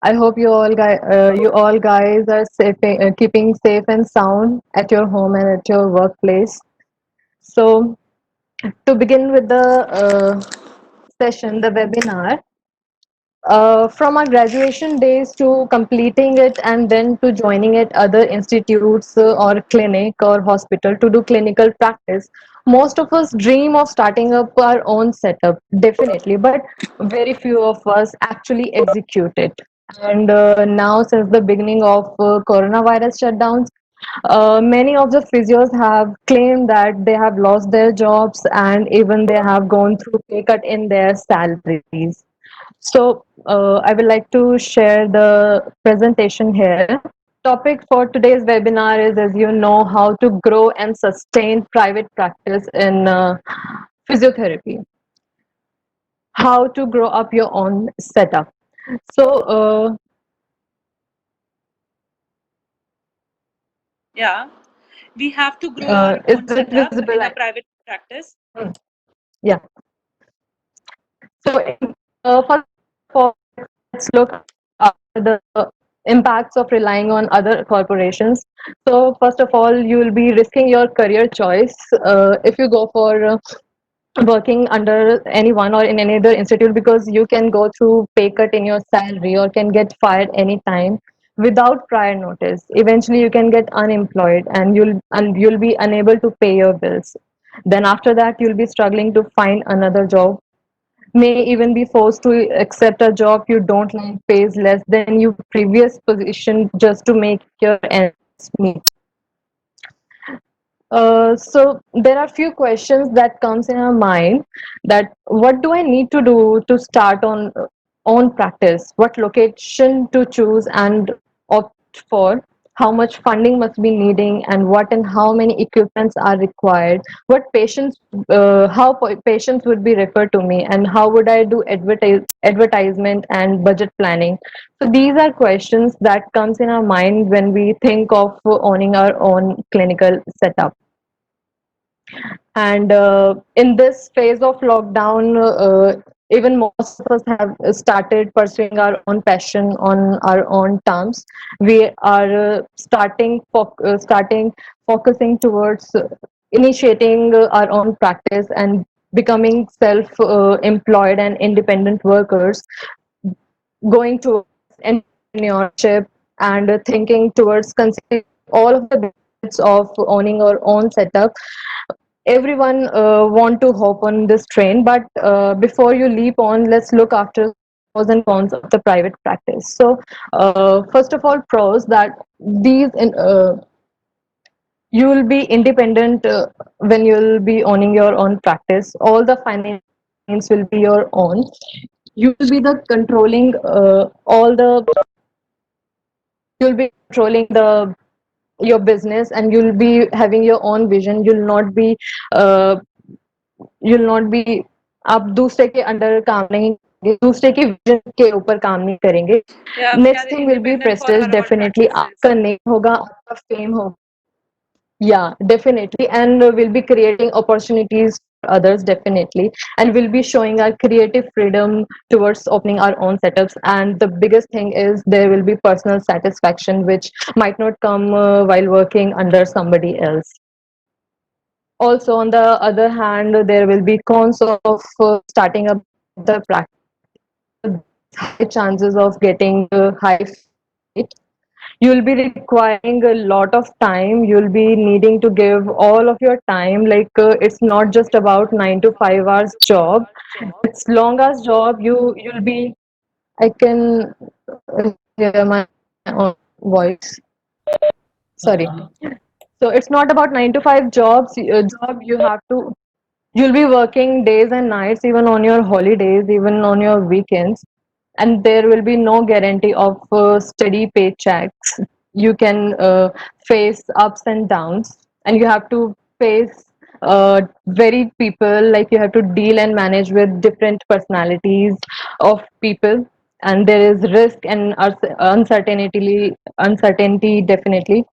I hope you all guys are safe, keeping safe and sound at your home and at your workplace. So, to begin with the session, the webinar, from our graduation days to completing it and then to joining at other institutes or clinic or hospital to do clinical practice, most of us dream of starting up our own setup, definitely, but very few of us actually execute it. And now, since the beginning of coronavirus shutdowns, many of the physios have claimed that they have lost their jobs and even they have gone through pay cut in their salaries. So, I would like to share the presentation here. Topic for today's webinar is, as you know, how to grow and sustain private practice in physiotherapy. How to grow up your own setup. So, Yeah, we have to grow our own is it setup visible? in a private practice. Yeah. So, first of all, let's look at the impacts of relying on other corporations. So, first of all, you will be risking your career choice if you go for working under anyone or in any other institute, because you can go through pay cut in your salary or can get fired anytime without prior notice. Eventually, you can get unemployed and you'll be unable to pay your bills. Then after that, you'll be struggling to find another job, may even be forced to accept a job you don't like, pays less than your previous position just to make your ends meet. So there are few questions that comes in our mind, that what do I need to do to start on own practice? What location to choose and opt for? How much funding must be needing, and what and how many equipments are required? What patients, patients would be referred to me, and how would I do advertisement and budget planning? So these are questions that comes in our mind when we think of owning our own clinical setup. And in this phase of lockdown, even most of us have started pursuing our own passion on our own terms. We are starting focusing towards initiating our own practice and becoming self-employed and independent workers, going towards entrepreneurship and thinking towards considering all of the benefits of owning our own setup. Everyone want to hop on this train, but before you leap on, let's look after pros and cons of the private practice. So first of all, pros, that you will be independent when you'll be owning your own practice. All the financial gains will be your own. You will be the controlling all the you'll be controlling the your business, and you'll be having your own vision. Uh, you'll not be आप दूसरे के under काम नहीं करेंगे, दूसरे की vision के ऊपर काम नहीं करेंगे. Yeah, we are next thing will be independent for prestige. our own definitely practices. आपका नेम होगा, आपका फेम होगा. Yeah, definitely. And we'll be creating opportunities for others, definitely. And we'll be showing our creative freedom towards opening our own setups. And the biggest thing is there will be personal satisfaction, which might not come while working under somebody else. Also, on the other hand, there will be cons of starting up the practice. High chances of getting high rate. You'll be requiring a lot of time. You'll be needing to give all of your time. Like it's not just about 9 to 5 hours job. It's long hours job. You'll be. I can hear my own voice. Sorry. So it's not about 9 to 5 job. You have to. You'll be working days and nights, even on your holidays, even on your weekends, and there will be no guarantee of steady paychecks. You can face ups and downs, and you have to face very people, like you have to deal and manage with different personalities of people, and there is risk and uncertainty, definitely.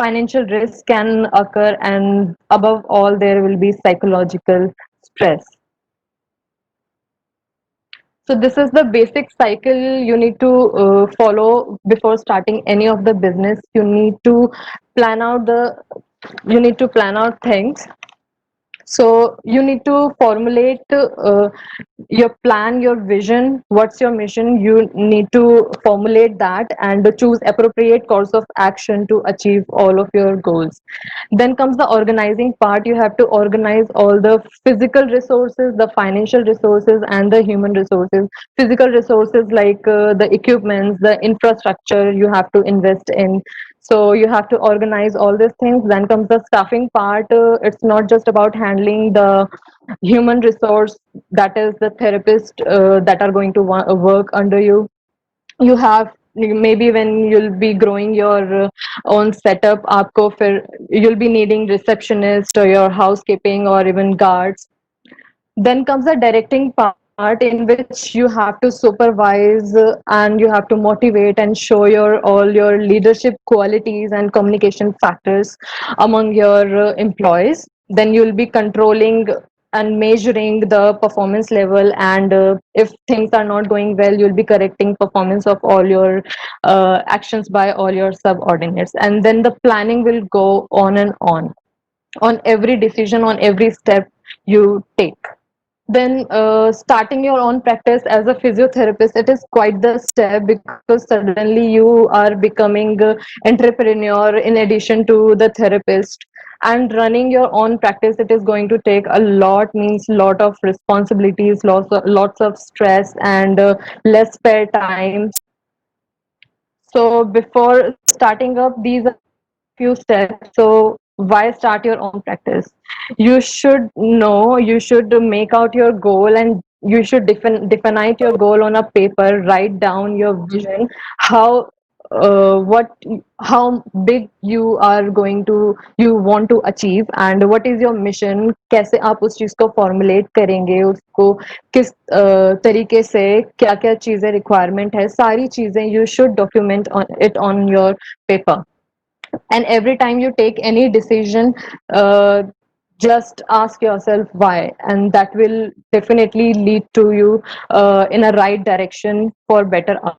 Financial risk can occur, and above all, there will be psychological stress. So this is the basic cycle you need to follow before starting any of the business. Plan out the you need to plan out things. So you need to formulate your plan, your vision, what's your mission. You need to formulate that and choose appropriate course of action to achieve all of your goals. Then comes the organizing part. You have to organize all the physical resources, the financial resources, and the human resources. Physical resources like the equipments, the infrastructure you have to invest in. So you have to organize all these things. Then comes the staffing part. It's not just about handling the human resource, that is the therapist that are going to work under you. You have maybe when you'll be growing your own setup, आपको फिर you'll be needing receptionist or your housekeeping or even guards. Then comes the directing part in which you have to supervise and you have to motivate and show your all your leadership qualities and communication factors among your employees. Then you'll be controlling and measuring the performance level, and if things are not going well, you'll be correcting performance of all your actions by all your subordinates. And then the planning will go on every decision, on every step you take. Then starting your own practice as a physiotherapist, it is quite the step, because suddenly you are becoming entrepreneur in addition to the therapist. And running your own practice, it is going to take a lot, means lot of responsibilities, lots of stress, and less spare time. So before starting up, these are the few steps. So why start your own practice? You should know, you should make out your goal, and you should define your goal on a paper. Write down your vision, how what how big you want to achieve, and what is your mission. कैसे आप उस चीज को formulate करेंगे, उसको किस तरीके से, क्या क्या चीजें requirement है, सारी चीजें you should document on your paper. And every time you take any decision, uh, just ask yourself why, and that will definitely lead to you in a right direction for better outcome.